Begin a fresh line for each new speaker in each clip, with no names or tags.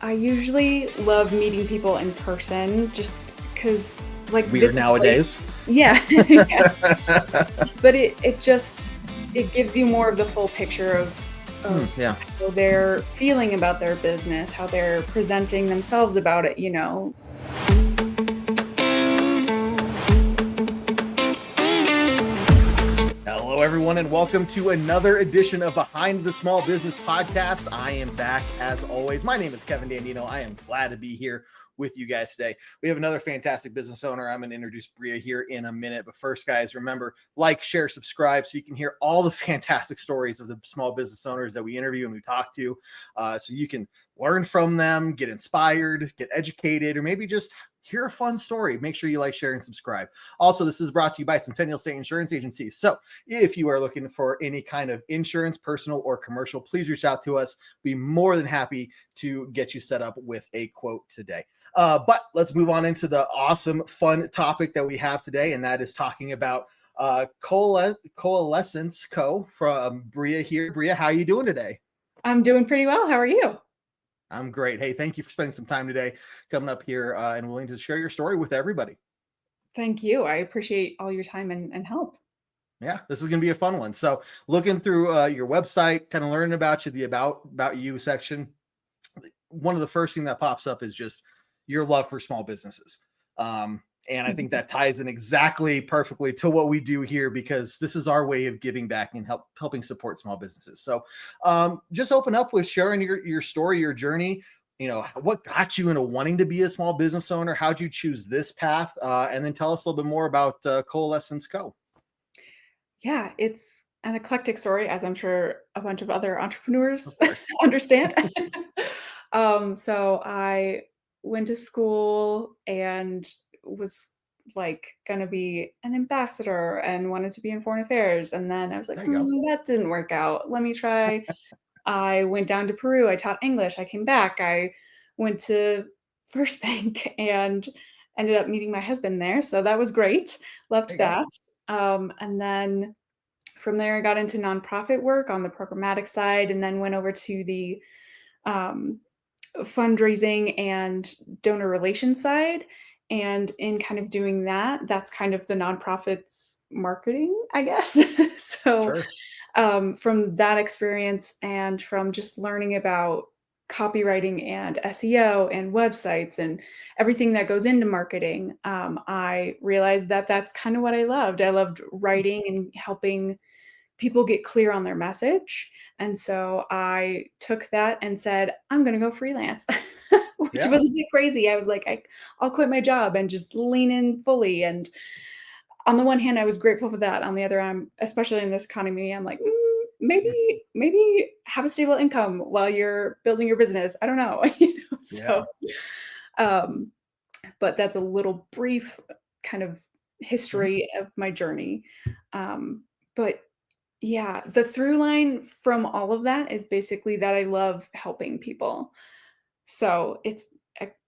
I usually love meeting people in person just because, like,
Weird
this is great.
nowadays.
Yeah. Yeah. But it gives you more of the full picture of
Yeah.
how they're feeling about their business, how they're presenting themselves about it.
Hello, everyone, and welcome to another edition of Behind the Small Business Podcast. I am back as always. My name is Kevin Dandino. I am glad to be here with you guys today. We have another fantastic business owner. I'm going to introduce Bria here in a minute. But first, guys, remember, like, share, subscribe so you can hear all the fantastic stories of the small business owners that we interview and we talk to, so you can learn from them, get inspired, get educated, or maybe just hear a fun story. Make sure you like, share, and subscribe. Also, this is brought to you by Centennial State Insurance Agency. So if you are looking for any kind of insurance, personal or commercial, please reach out to us. Be more than happy to get you set up with a quote today. But let's move on into the awesome, fun topic that we have today, and that is talking about Coalescence Co. from Bria here. Bria, how are you doing today?
I'm doing pretty well. How are you?
I'm great. Hey, thank you for spending some time today coming up here and willing to share your story with everybody.
Thank you. I appreciate all your time and help.
Yeah, this is going to be a fun one. So looking through your website, kind of learning about you, the about you section, one of the first thing that pops up is just your love for small businesses. And I think that ties in exactly perfectly to what we do here, because this is our way of giving back and helping support small businesses. So just open up with sharing your story, your journey. What got you into wanting to be a small business owner? How'd you choose this path? And then tell us a little bit more about Coalescence Co.
Yeah, it's an eclectic story, as I'm sure a bunch of other entrepreneurs
Of course.
understand. So I went to school and was like gonna be an ambassador and wanted to be in foreign affairs. And then I was like,
There you go.
that didn't work out. Let me try. I went down to Peru. I taught English. I came back. I went to First Bank and ended up meeting my husband there. So that was great.
There
Loved
you go.
that. And then from there, I got into nonprofit work on the programmatic side, and then went over to the um, fundraising and donor relations side. And in kind of doing that, that's kind of the nonprofit's marketing, I guess. So
Sure.
from that experience and from just learning about copywriting and SEO and websites and everything that goes into marketing, I realized that that's kind of what I loved. I loved writing and helping people get clear on their message. And so I took that and said, I'm going to go freelance, which
Yeah.
was a bit crazy. I was like, I'll quit my job and just lean in fully. And on the one hand, I was grateful for that. On the other, especially in this economy, I'm like, maybe have a stable income while you're building your business. I don't know.
Yeah.
So, um, but that's a little brief kind of
Mhm.
history of my journey. But yeah, the through line from all of that is basically that I love helping people. So it's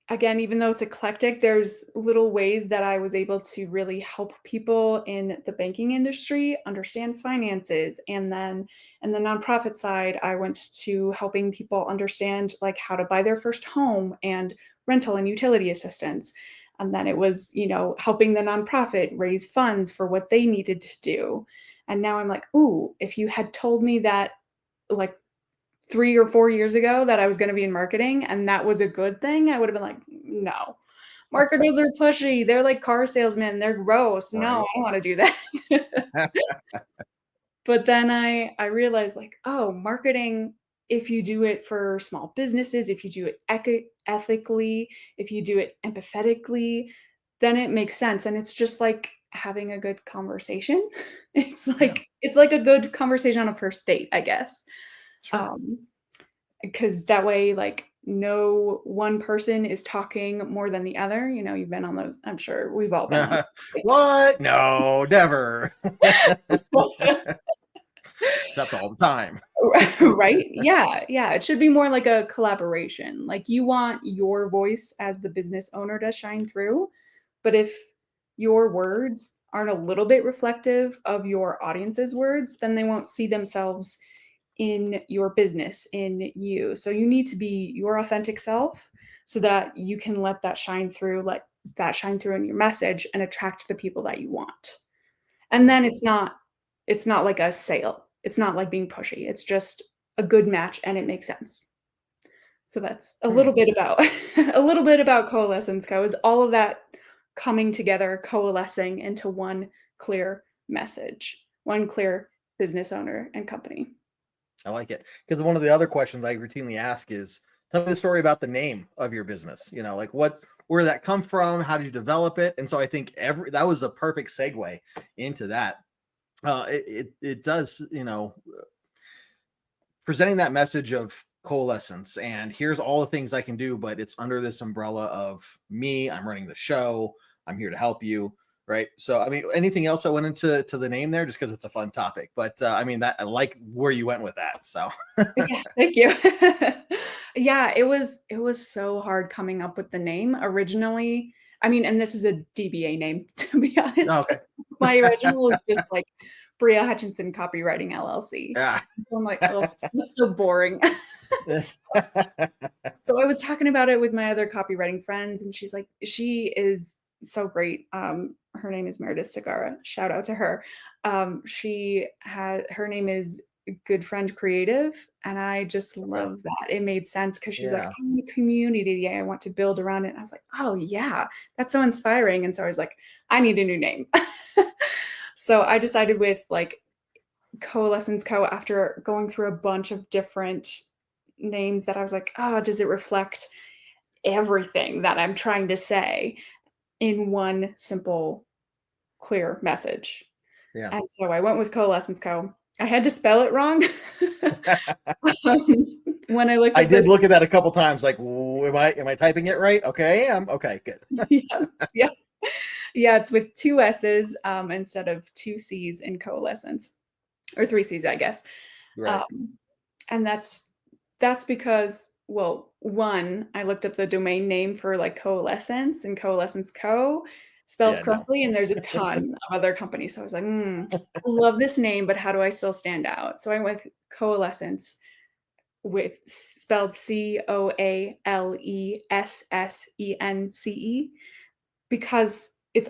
again, even though it's eclectic, there's little ways that I was able to really help people in the banking industry understand finances. And then in the nonprofit side, I went to helping people understand like how to buy their first home and rental and utility assistance. And then it was, helping the nonprofit raise funds for what they needed to do. And now I'm like, ooh, if you had told me that like 3 or 4 years ago that I was gonna be in marketing and that was a good thing, I would have been like, "No. Marketers are pushy, they're like car salesmen, they're gross. No,
Right.
I don't wanna do that." But then I realized like, oh, marketing, if you do it for small businesses, if you do it ethically, if you do it empathetically, then it makes sense, and it's just like having a good conversation. It's
Yeah.
like a good conversation on a first date, I guess.
Sure.
Um, because that way, like, no one person is talking more than the other. You've been on those. I'm sure we've all been on.
What? No, never. Except all the time.
Right? Yeah, yeah. It should be more like a collaboration. Like you want your voice as the business owner to shine through, but if your words aren't a little bit reflective of your audience's words, then they won't see themselves in your business, in you. So you need to be your authentic self so that you can let that shine through in your message and attract the people that you want. And
Yeah.
then it's not like a sale. It's not like being pushy. It's just a good match and it makes sense. So that's a
Hmm.
little bit about a little bit about Coalescence Co. is all of that coming together, coalescing into one clear message, one clear business owner and company.
I like it because one of the other questions I routinely ask is, tell me the story about the name of your business. Like where did that come from? How did you develop it? And so I think that was a perfect segue into that. It does, presenting that message of coalescence and here's all the things I can do, but it's under this umbrella of me. I'm running the show. I'm here to help you. Right. So, I mean, anything else that went into the name there, just because it's a fun topic, but I mean, that I like where you went with that. So,
Yeah, thank you. Yeah, it was so hard coming up with the name originally. I mean, and this is a DBA name, to be honest.
okay.
My original is just like Bria Hutchinson Copywriting LLC.
Yeah.
So I'm like, "Oh, that's so boring." So so I was talking about it with my other copywriting friends, and she is so great. Her name is Meredith Segara. Shout out to her. Her name is Good Friend Creative, and I just
Okay.
love that. It made sense because she's like,
Yeah.
I'm the community I want to build around it. And I was like, oh yeah, that's so inspiring. And so I was like, I need a new name. So I decided with like Coalescence Co. after going through a bunch of different names that I was like, oh, does it reflect everything that I'm trying to say in one simple, clear message?
Yeah.
And so I went with Coalescence Co. I had to spell it wrong. Um, when I looked
I
up the
did look at that a couple times. Like, am I typing it right? Okay, I am. Okay, good.
yeah, yeah, yeah, it's with 2 S's, instead of 2 C's in coalescence, or 3 C's, I guess.
Right.
Um, and that's because, well, 1, I looked up the domain name for, like, Coalescence and Coalescence Co. spelled
Yeah. No.
correctly, and there's a ton of other companies, so I was like, I love this name, but how do I still stand out?" So I went with Coalescence with spelled Coalessence, because it's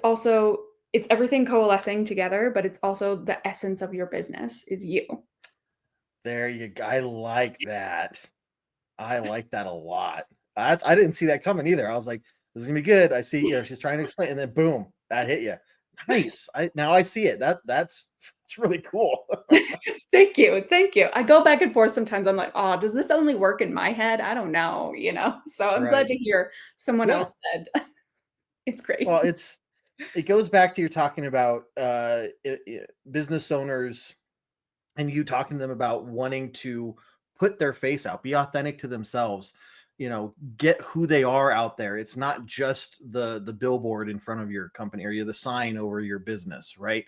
everything coalescing together, but it's also the essence of your business is you.
There you go. I like that. I like that a lot. I didn't see that coming either. I was like, "This is gonna be good." I see, she's trying to explain, and then boom, that hit you. Nice. Now I see it. That's it's really cool.
Thank you, thank you. I go back and forth sometimes, I'm like, "Oh, does this only work in my head? I don't know?" So I'm glad
Right.
to hear someone
No.
else said it's great.
Well, it goes back to you're talking about business owners and you talking to them about wanting to put their face out, be authentic to themselves, get who they are out there. It's not just the billboard in front of your company or you the sign over your business, right?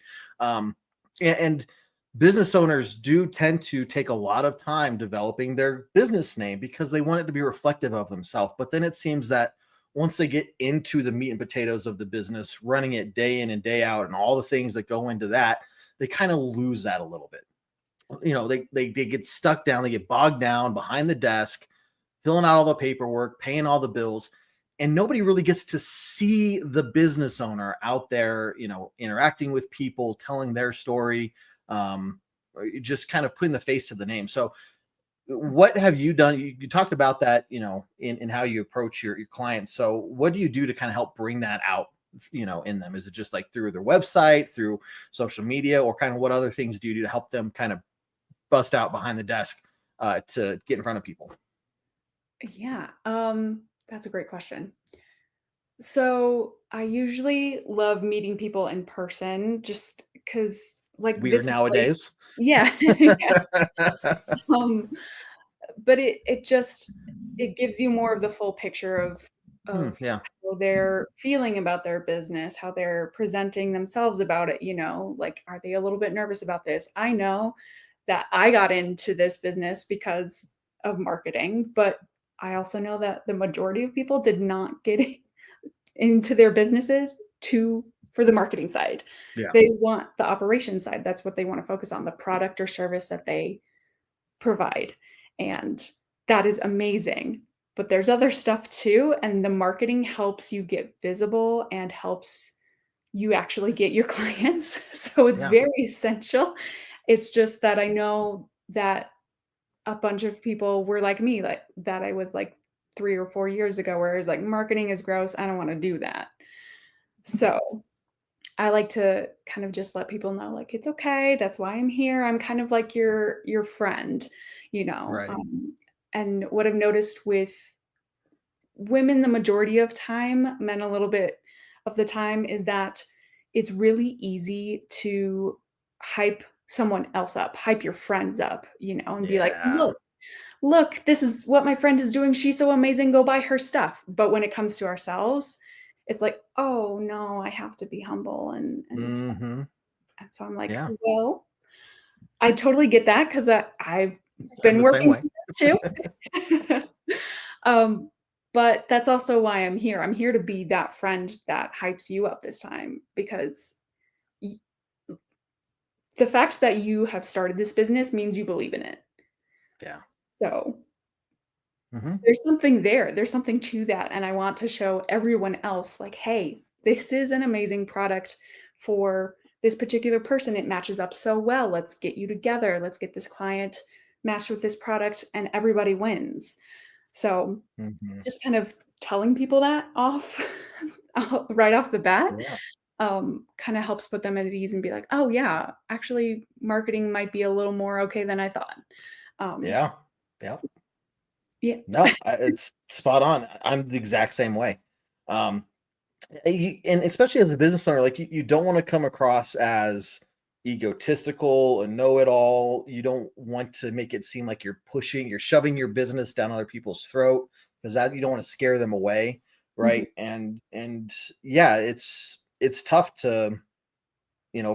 And business owners do tend to take a lot of time developing their business name because they want it to be reflective of themselves. But then it seems that once they get into the meat and potatoes of the business, running it day in and day out, and all the things that go into that, they kind of lose that a little bit. They get stuck down, they get bogged down behind the desk, filling out all the paperwork, paying all the bills, and nobody really gets to see the business owner out there, interacting with people, telling their story, just kind of putting the face to the name. So, what have you done? You talked about that, in how you approach your clients. So, what do you do to kind of help bring that out? In them, is it just like through their website, through social media, or kind of what other things do you do to help them kind of bust out behind the desk to get in front of people?
Yeah, that's a great question. So, I usually love meeting people in person just because, like,
Weird
this is really
nowadays.
yeah, yeah, um, but it gives you more of the full picture of
Yeah,
how they're feeling about their business, how they're presenting themselves about it, like, are they a little bit nervous about this? I know that I got into this business because of marketing, but I also know that the majority of people did not get into their businesses for the marketing side.
yeah,
They want the operation side. That's what they wanna focus on, the product or service that they provide. And that is amazing. But there's other stuff too. And the marketing helps you get visible and helps you actually get your clients. So it's
Yeah.
very essential. It's just that I know that a bunch of people were like me, like that I was like 3 or 4 years ago, where it's like, "Marketing is gross, I don't wanna do that." So, I like to kind of just let people know, like, "It's okay, that's why I'm here, I'm kind of like your friend," you know?
Right.
And what I've noticed with women the majority of time, men a little bit of the time, is that it's really easy to hype someone else up, hype your friends up, and be like,
Yeah.
"Look, this is what my friend is doing. She's so amazing. Go buy her stuff." But when it comes to ourselves, it's like, "Oh, no, I have to be humble and stuff."
Hmm.
And so I'm like,
Yeah.
"Well, I totally get that 'cause I've
I'm
been
the same
working
way.
through that too." Um, but that's also why I'm here. I'm here to be that friend that hypes you up this time because y the fact that you have started this business means you believe in it.
Yeah.
So
Hmm.
there's something there, there's something to that, and I want to show everyone else, like, "Hey, this is an amazing product for this particular person, it matches up so well, let's get you together, let's get this client matched with this product, and everybody wins." So,
Hmm.
just kind of telling people that off right off the bat,
Yeah.
kinda helps put them at ease and be like, "Oh, yeah, actually, marketing might be a little more okay than I thought." Um,
Yeah. Yeah.
yeah.
No, it's spot on. I'm the exact same way. Um, and especially as a business owner, like you don't want to come across as egotistical and know it all. You don't want to make it seem like you're shoving your business down other people's throat because that you don't want to scare them away,
Mhm.
right? And yeah, it's tough to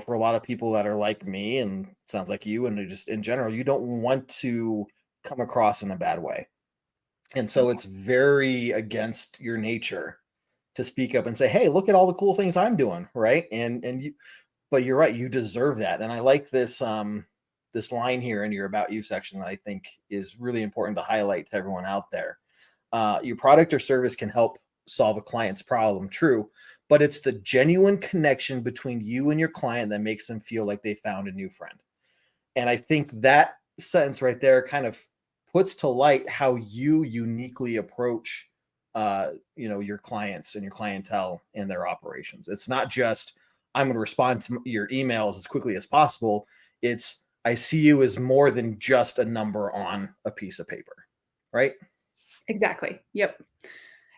for a lot of people that are like me and sounds like you and just in general, you don't want to come across in a bad way. And so it's
Exactly.
very against your nature to speak up and say, "Hey, look at all the cool things I'm doing," right? And you but you're right, you deserve that. And I like this line here in your about you section that I think is really important to highlight to everyone out there. Your product or service can help solve a client's problem, true, but it's the genuine connection between you and your client that makes them feel like they found a new friend. And I think that sentence right there kind of puts to light how you uniquely approach your clients and your clientele in their operations. It's not just I'm going to respond to your emails as quickly as possible. It's I see you as more than just a number on a piece of paper. Right?
Exactly. Yep.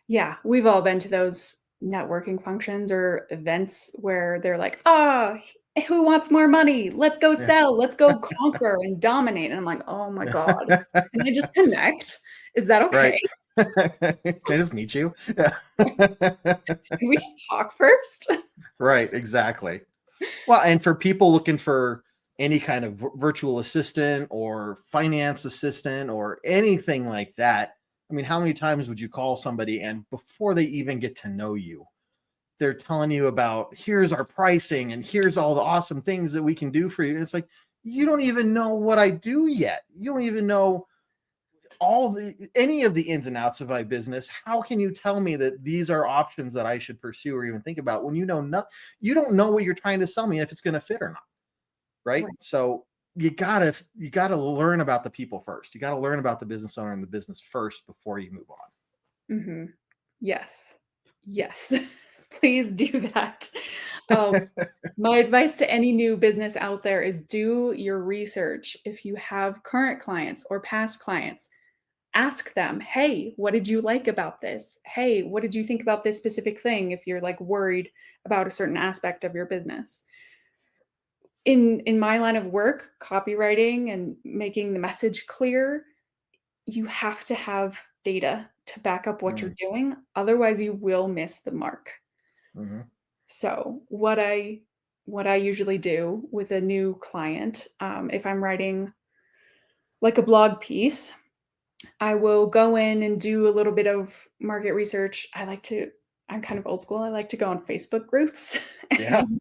Yeah, we've all been to those networking functions or events where they're like, "Ah, who wants more money? Let's go
Yeah.
sell, let's go conquer and dominate." And I'm like, "Oh my god, can I just connect? Is that okay?
Right. Can I just meet you? Yeah.
Can we just talk first?"
Right, exactly. Well, and for people looking for any kind of virtual assistant or finance assistant or anything like that, I mean, how many times would you call somebody and before they even get to know you, they're telling you about here's our pricing and here's all the awesome things that we can do for you. And it's like, you don't even know what I do yet. You don't even know all the any of the ins and outs of my business. How can you tell me that these are options that I should pursue or even think about when you don't know what you're trying to sell me and if it's going to fit or not, right?
Right.
So you gotta learn about the people first. You got to learn about the business owner and the business first before you move
Mhm. Yes. Yes. Please do that. Um,
on.
my advice to any new business out there is do your research. If you have current clients or past clients, ask them, "Hey, what did you like about this? Hey, what did you think about this specific thing?" If you're, like, worried about a certain aspect of your business. In my line of work, copywriting and making the message clear, you have to have data to back up what you're
Mm,
doing, otherwise you will miss the mark.
mhm,
So, what I usually do with a new client, if I'm writing, like, a blog piece, I will go in and do a little bit of market research. I'm kind of old school. I like to go on Facebook groups
yeah,
and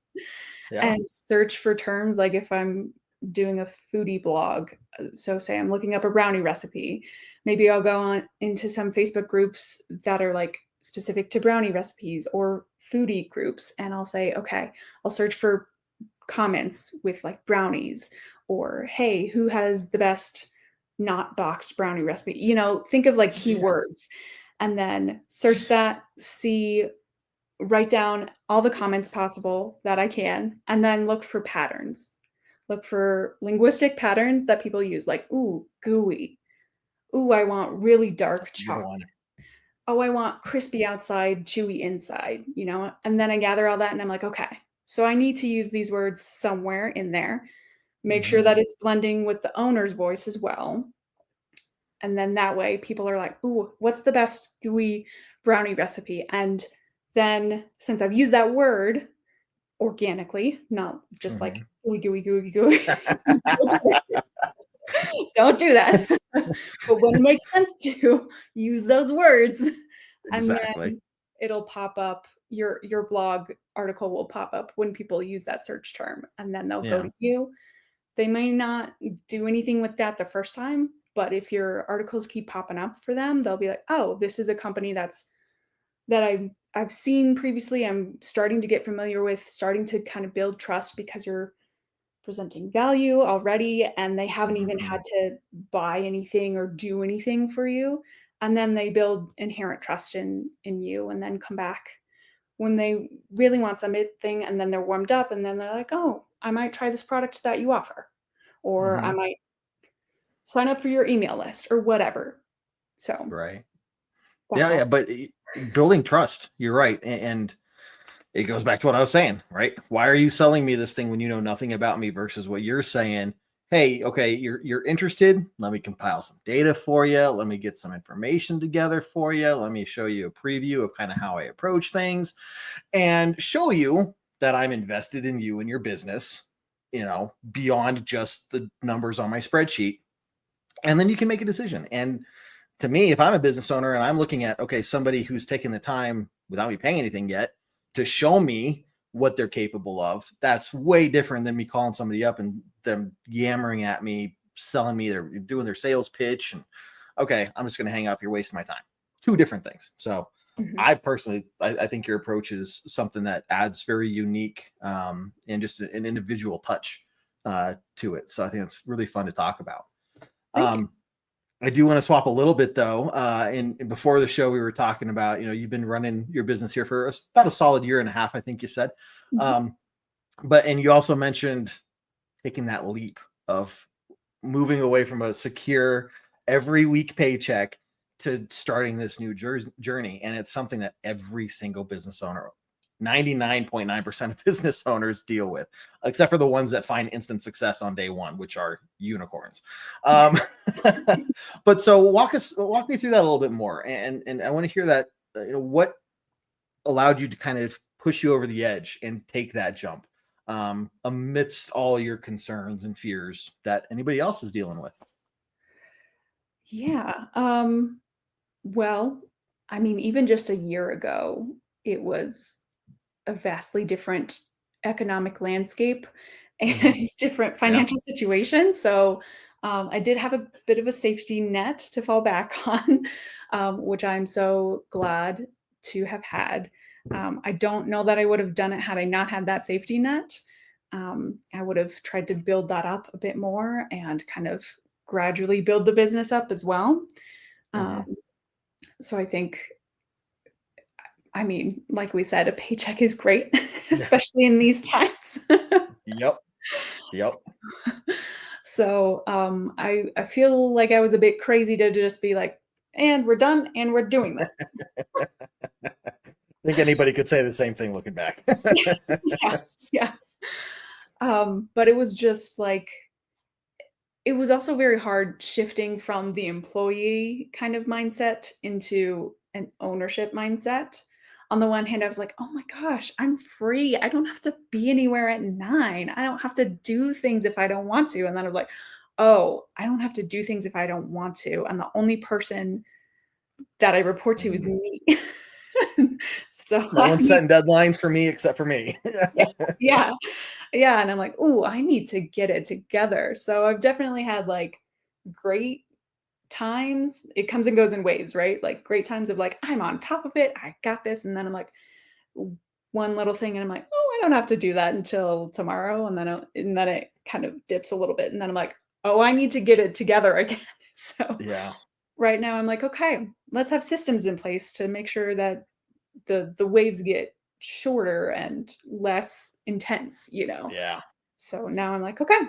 yeah,
and search for terms, like, if I'm doing a foodie blog. So say I'm looking up a brownie recipe. Maybe I'll go on into some Facebook groups that are like specific to brownie recipes or foodie groups. And I'll say, okay, I'll search for comments with like brownies or, hey, who has the best not boxed brownie recipe? Think of like
Yeah.
keywords and then search that, write down all the comments possible that I can, and then look for patterns. Look for linguistic patterns that people use, like, ooh, gooey. Ooh, I want really dark
That's a good
chocolate.
one.
Oh, I want crispy outside, chewy inside. And then I gather all that and I'm like, okay, so I need to use these words somewhere in there. Make sure
Mhm.
that it's blending with the owner's voice as well. And then that way people are like, ooh, what's the best gooey brownie recipe? And then since I've used that word organically, not just like
Mhm.
gooey, gooey, gooey, gooey. Don't do that. But when it makes sense to, use those words, and
Exactly.
then it'll pop up, your blog article will pop up when people use that search term, and then they'll go
Yeah.
to you. They may not do anything with that the first time, but if your articles keep popping up for them, they'll be like, "Oh, this is a company that I've seen previously, I'm starting to get familiar with, starting to kind of build trust because you're presenting value already, and they haven't even
Mhm.
had to buy anything or do anything for you." And then they build inherent trust in you and then come back when they really want something and then they're warmed up and then they're like, "Oh, I might try this product that you offer." Or I
Mhm.
might sign up for your email list or whatever. So,
Right.
that's
Yeah,
all.
yeah, but building trust, you're right, and it goes back to what I was saying, right? Why are you selling me this thing when you know nothing about me versus what you're saying? Hey, okay, you're interested. Let me compile some data for you. Let me get some information together for you. Let me show you a preview of kind of how I approach things and show you that I'm invested in you and your business, beyond just the numbers on my spreadsheet. And then you can make a decision. And to me, if I'm a business owner and I'm looking at, okay, somebody who's taken the time without me paying anything yet to show me what they're capable of, that's way different than me calling somebody up and them yammering at me, selling me, they're doing their sales pitch. And okay, I'm just going to hang up. You're wasting my time. Two different things. So
Mhm.
I personally, I think your approach is something that adds very unique and just an individual touch to it. So I think it's really fun to talk about.
Thank you.
Um, I do want to swap a little bit though. And before the show, we were talking about, you've been running your business here for about a solid year and a half, I think you said.
Mhm.
Um, and you also mentioned taking that leap of moving away from a secure every week paycheck to starting this new journey. And it's something that every single business owner, 99.9% of business owners deal with, except for the ones that find instant success on day one, which are unicorns. Um, but so walk me through that a little bit more. And I want to hear that, what allowed you to kind of push you over the edge and take that jump amidst all your concerns and fears that anybody else is dealing with.
Yeah, well, I mean, even just a year ago, it was a vastly different economic landscape
Hmm.
and different
Yeah.
financial situation. So, I did have a bit of a safety net to fall back on, which I'm so glad to have had. I don't know that I would have done it had I not had that safety net. I would have tried to build that up a bit more and kind of gradually build the business up as well.
Hmm.
Um, so I think, I mean, like we said, a paycheck is great,
Yeah.
especially in these times.
Yep. Yep.
So, I feel like I was a bit crazy to just be like, "And we're done, and we're doing this."
I think anybody could say the same thing looking back.
Yeah, yeah. But it was just like it was also very hard shifting from the employee kind of mindset into an ownership mindset. On the one hand, I was like, "Oh my gosh, I'm free. I don't have to be anywhere at 9. I don't have to do things if I don't want to." And then I was like, "Oh, I don't have to do things if I don't want to, and the only person that I report to is
Mhm.
me." So
No
I
one's
need
setting deadlines for me except for me.
yeah, yeah. Yeah, and I'm like, "Ooh, I need to get it together." So I've definitely had, like, great times. It comes and goes in waves, right? Like, great times of, like, "I'm on top of it, I got this," and then I'm like, w one little thing, and I'm like, "Oh, I don't have to do that until tomorrow," and then it kind of dips a little bit, and then I'm like, "Oh, I need to get it together again." So,
Yeah.
right now, I'm like, "Okay, let's have systems in place to make sure that the waves get shorter and less intense," you know?
Yeah.
So now I'm like, "Okay,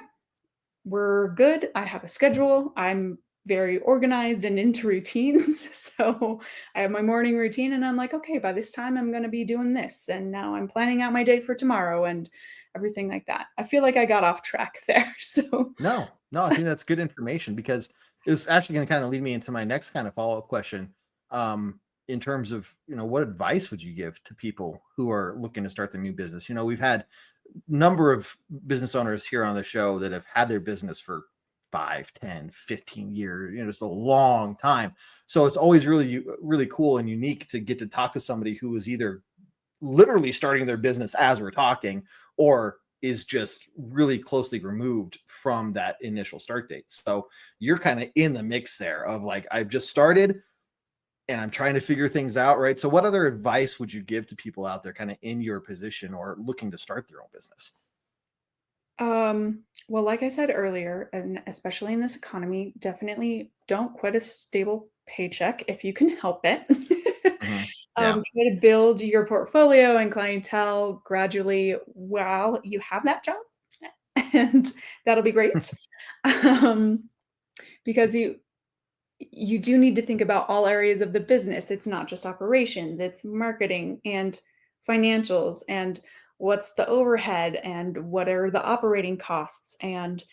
we're good. I have a schedule. I'm very organized and into routines." So I have my morning routine and I'm like, okay, by this time I'm going to be doing this. And now I'm planning out my day for tomorrow and everything like that. I feel like I got off track there. So,
No, no, I think that's good information because it was actually going to kind of lead me into my next kind of follow-up question. In terms of, what advice would you give to people who are looking to start their new business? We've had number of business owners here on the show that have had their business for 5, 10, 15 years, just a long time. So it's always really cool and unique to get to talk to somebody who is either literally starting their business as we're talking or is just really closely removed from that initial start date. So you're kind of in the mix there of like, I've just started and I'm trying to figure things out, right? So what other advice would you give to people out there kind of in your position or looking to start their own business?
well, like I said earlier, and especially in this economy, definitely don't quit a stable paycheck if you can help it.
Mhm. Yeah.
Try to build your portfolio and clientele gradually while you have that job, and that'll be great. Um, because you do need to think about all areas of the business. It's not just operations, it's marketing and financials and what's the overhead and what are the operating costs. And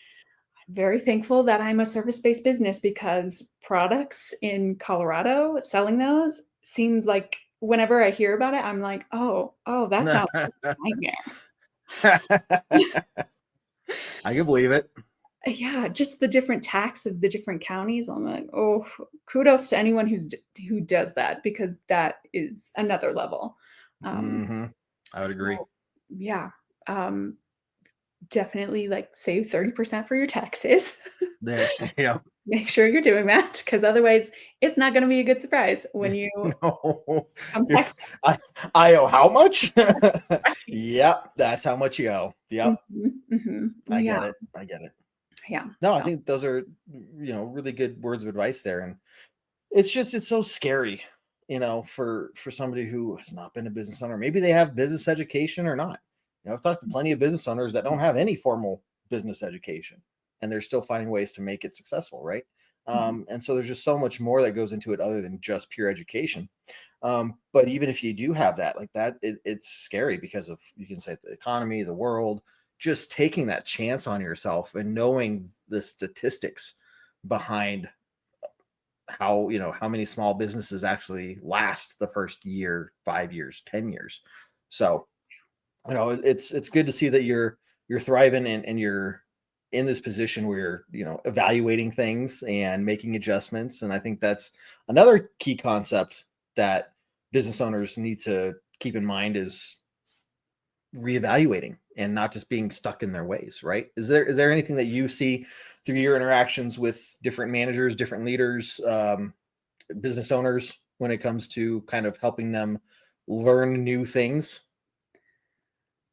I'm very thankful that I'm a service-based business because products in Colorado, selling those seems like whenever I hear about it, I'm like, "Oh, that sounds like a nightmare."
I can believe it.
Yeah, just the different tax of the different counties. I'm like, "Oh, kudos to anyone who does that because that is another level." Um,
Hmm. I would agree.
so yeah, um, definitely, like, save 30% for your taxes.
Yeah. Yeah.
Make sure you're doing that because otherwise it's not gonna be a good surprise when you
No.
come tax
I, I owe how much?
time.
Yep. That's how much you owe. Yep.
Mhm, mhm.
I
Yeah,
get it. I get it.
yeah,
No, I
so
think those are, really good words of advice there. And it's so scary, for somebody who has not been a business owner. Maybe they have business education or not. I've talked to plenty of business owners that don't have any formal business education and they're still finding ways to make it successful, right?
mhm.
And so there's just so much more that goes into it other than just pure education. But even if you do have that, like that, it's scary because of, you can say, the economy, the world, just taking that chance on yourself and knowing the statistics behind how many small businesses actually last the first year, 5 years, 10 years. So it's good to see that you're thriving and you're in this position where you're evaluating things and making adjustments. And I think that's another key concept that business owners need to keep in mind is reevaluating and not just being stuck in their ways, right? Is there anything that you see through your interactions with different managers, different leaders, business owners, when it comes to kind of helping them learn new things,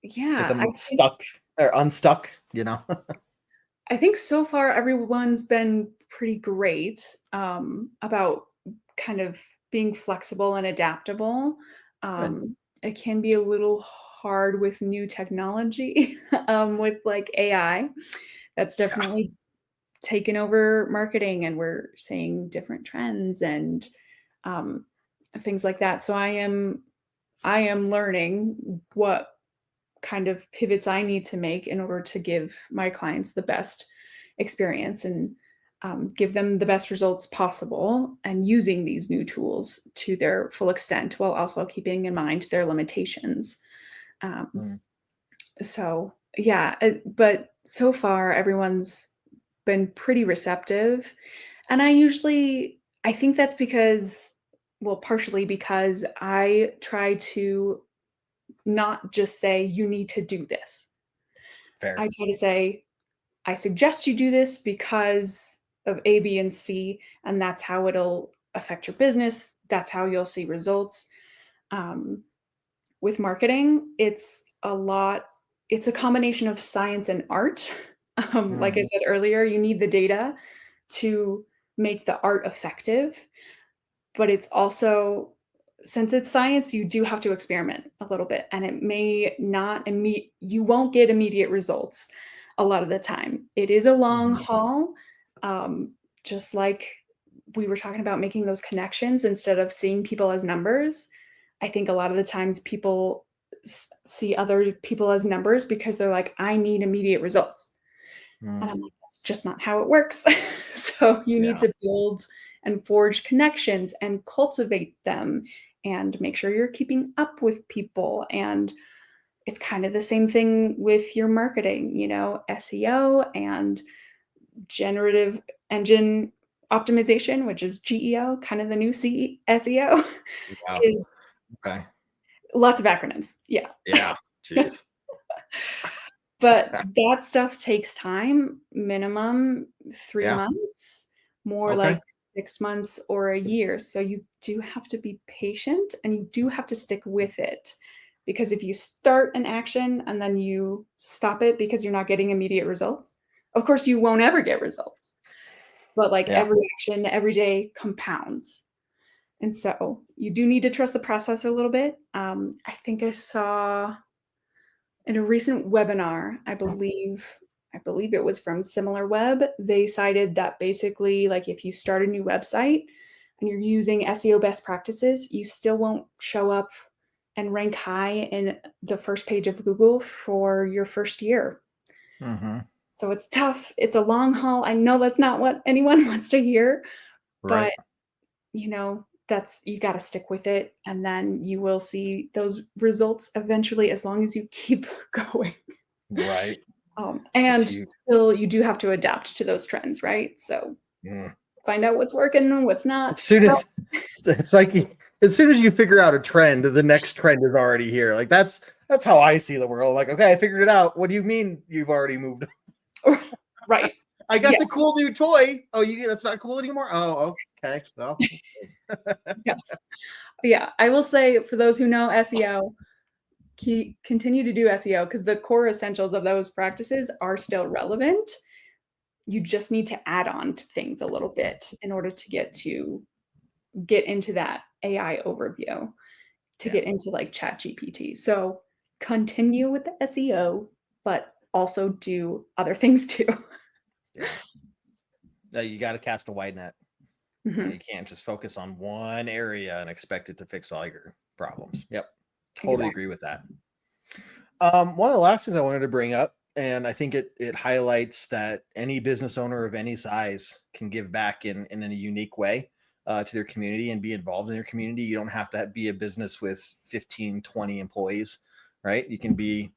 get
Yeah,
them stuck or unstuck,
I think so far everyone's been pretty great, about kind of being flexible and adaptable.
Good.
It can be a little hard with new technology, with, like, AI. That's
Yeah.
definitely taken over marketing, and we're seeing different trends and, um, things like that. So I am learning what kind of pivots I need to make in order to give my clients the best experience and give them the best results possible and using these new tools to their full extent while also keeping in mind their limitations. Um,
Mm.
so, yeah, but so far everyone's been pretty receptive. And I think that's because, well, partially because I try to not just say, you need to do this.
Fair.
I try to say, I suggest you do this because of A, B, and C, and that's how it'll affect your business. That's how you'll see results. Um, with marketing, it's a combination of science and art. Like I
Mhm.
said earlier, you need the data to make the art effective, but it's also, since it's science, you do have to experiment a little bit, and it may not you won't get immediate results a lot of the time. It is a long
Mhm.
haul, um, just like we were talking about making those connections instead of seeing people as numbers. I think a lot of the times people see other people as numbers because they're like, I need immediate results. And
Mm.
I'm like, that's just not how it works. So you need
Yeah.
to build and forge connections and cultivate them and make sure you're keeping up with people. And it's kind of the same thing with your marketing, SEO and generative engine optimization, which is GEO, kind of the new SEO,
Yeah.
is
Okay.
lots of acronyms. Yeah.
Yeah. Jeez.
But that stuff takes time, minimum 3
Yeah.
months, more
Okay.
like 6 months or a year. So you do have to be patient and you do have to stick with it. Because if you start an action and then you stop it because you're not getting immediate results, of course you won't ever get results. But like
Yeah.
every action every day compounds. And so you do need to trust the process a little bit. I think I saw in a recent webinar, I believe it was from SimilarWeb, they cited that basically, like, if you start a new website and you're using SEO best practices, you still won't show up and rank high in the first page of Google for your first year.
Mhm.
So it's tough. It's a long haul. I know that's not what anyone wants to hear, but
Right.
that's you got to stick with it and then you will see those results eventually as long as you keep going.
Right. That's
And
huge.
still you do have to adapt to those trends, right? So
Mm.
find out what's working and what's not.
As soon as it's like as soon as you figure out a trend, the next trend is already here. Like that's how I see the world. Like, okay, I figured it out. What do you mean you've already moved?
Right.
I
Yeah,
got the cool new toy. Oh, that's not cool anymore. Oh, okay. Well,
yeah, yeah. I will say for those who know SEO, continue to do SEO because the core essentials of those practices are still relevant. You just need to add on to things a little bit in order to get into that AI overview, to
yeah,
get into like Chat GPT. So continue with the SEO, but also do other things too.
yeah. No, you got to cast a wide net. You
Mhm.
can't just focus on one area and expect it to fix all your problems. Yep, totally
Exactly.
agree with that. One of the last things I wanted to bring up, and I think it highlights that any business owner of any size can give back in a unique way to their community and be involved in their community. You don't have to be a business with 15, 20 employees, right? You can be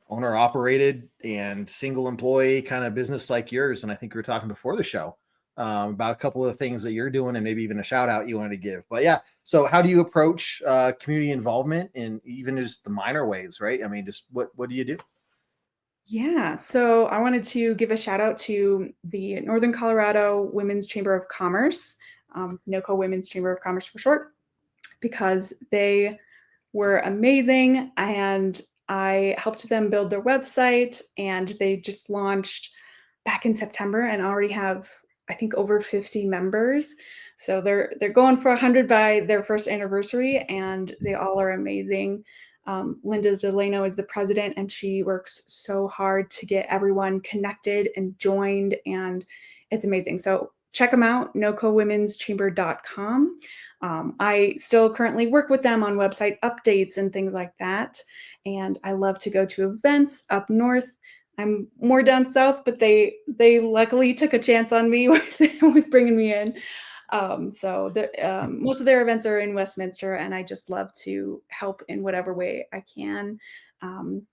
owner operated and single employee kind of business like yours. And I think we were talking before the show about a couple of the things that you're doing and maybe even a shout out you wanted to give. But yeah, so how do you approach community involvement in even just the minor ways, right? I mean, just what do you do?
Yeah, so I wanted to give a shout out to the Northern Colorado Women's Chamber of Commerce, NOCO Women's Chamber of Commerce for short, because they were amazing and I helped them build their website and they just launched back in September and already have I think over 50 members. So they're going for 100 by their first anniversary and they all are amazing. Linda Delano is the president and she works so hard to get everyone connected and joined and it's amazing. So check them out, nocowomenschamber.com. I still currently work with them on website updates and things like that. And I love to go to events up north. I'm more down south, but they luckily took a chance on me with bringing me in. Most of their events are in Westminster, and I just love to help in whatever way I can.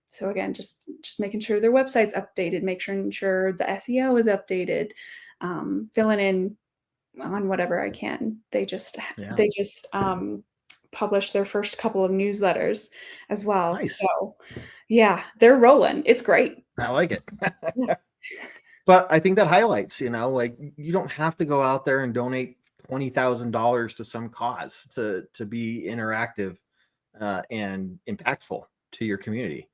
So again, just making sure their website's updated, making sure the SEO is updated, filling in on whatever I can.
Yeah,
They just published their first couple of newsletters as well.
nice.
So yeah, they're rolling. It's great.
I like it.
Yeah.
But I think that highlights, like you don't have to go out there and donate $20,000 to some cause to be interactive and impactful to your community.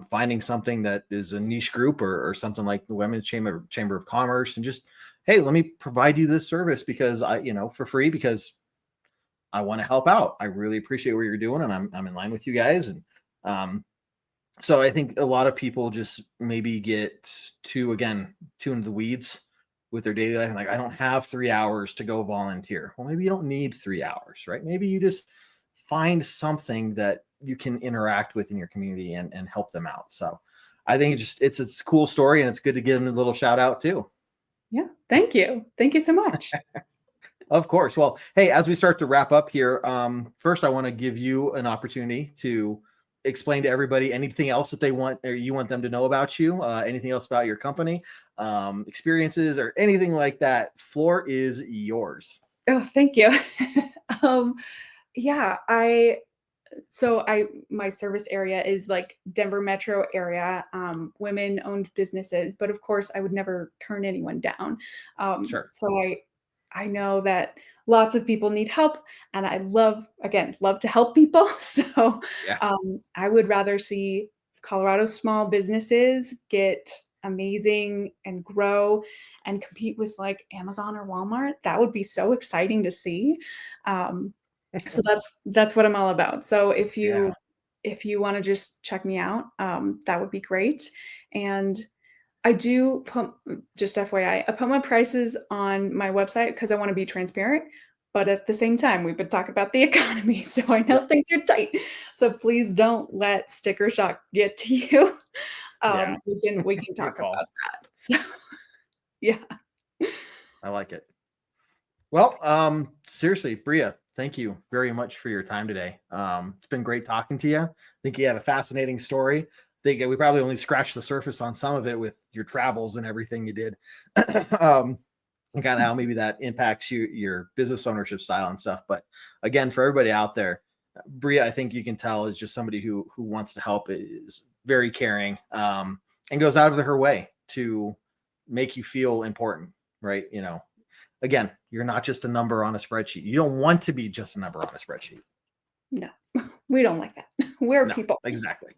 Finding something that is a niche group or something like the Women's Chamber of Commerce, and just, hey, let me provide you this service because for free, because I want to help out. I really appreciate what you're doing, and I'm in line with you guys. And um, so I think a lot of people just maybe get too into the weeds with their daily life. And like, I don't have 3 hours to go volunteer. Well, maybe you don't need 3 hours, right? Maybe you just find something that you can interact with in your community and help them out. So I think it's a cool story, and it's good to give them a little shout out too.
Yeah. Thank you. Thank you so much.
Of course. Well, hey, as we start to wrap up here, first I want to give you an opportunity to explain to everybody anything else that they want or you want them to know about you, anything else about your company, experiences, or anything like that. Floor is yours.
Oh, thank you. Um, yeah, my service area is like Denver metro area, women-owned businesses, but of course, I would never turn anyone down.
Sure.
So I know that lots of people need help, and I love to help people. So,
Yeah.
I would rather see Colorado small businesses get amazing and grow and compete with, like, Amazon or Walmart. That would be so exciting to see. Um, so that's what I'm all about. So
Yeah.
if you wanna just check me out, that would be great. And I do put just FYI, I put my prices on my website because I wanna be transparent, but at the same time, we've been talking about the economy, so I know
Yeah.
things are tight. So please don't let sticker shock get to you.
Yeah.
We can
Good
talk
call.
about that. So, yeah.
I like it. Well, seriously, Bria, thank you very much for your time today. It's been great talking to you. I think you have a fascinating story. I think we probably only scratched the surface on some of it with your travels and everything you did. And kind of how maybe that impacts your business ownership style and stuff. But again, for everybody out there, Bria, I think you can tell is just somebody who wants to help, is very caring, and goes out of her way to make you feel important, right? Again, you're not just a number on a spreadsheet. You don't want to be just a number on a spreadsheet.
No, we don't like that. We're
No,
people.
exactly.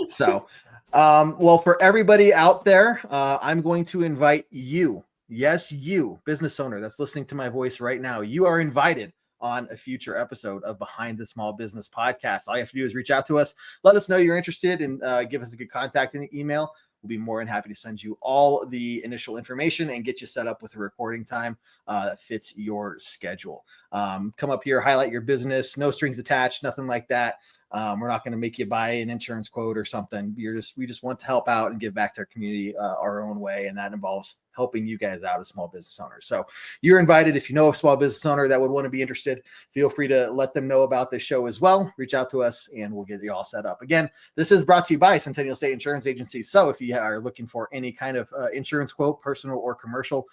So, well, for everybody out there, I'm going to invite you. Yes, you, business owner that's listening to my voice right now, you are invited on a future episode of Behind the Small Business Podcast. All you have to do is reach out to us, let us know you're interested, and give us a good contact in the email. We'll be more than happy to send you all the initial information and get you set up with a recording time that fits your schedule. Come up here, highlight your business, no strings attached, nothing like that. We're not going to make you buy an insurance quote or something. We just want to help out and give back to our community our own way, and that involves helping you guys out as small business owners. So you're invited. If you know a small business owner that would want to be interested, feel free to let them know about this show as well. Reach out to us and we'll get you all set up. Again, this is brought to you by Centennial State Insurance Agency. So if you are looking for any kind of insurance quote, personal or commercial,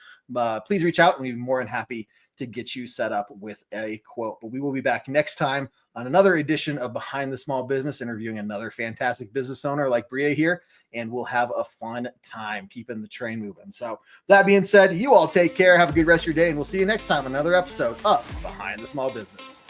please reach out and we'd be more than happy to get you set up with a quote. But we will be back next time on another edition of Behind the Small Business, interviewing another fantastic business owner like Bria here, and we'll have a fun time keeping the train moving. So that being said, you all take care, have a good rest of your day, and we'll see you next time on another episode of Behind the Small Business.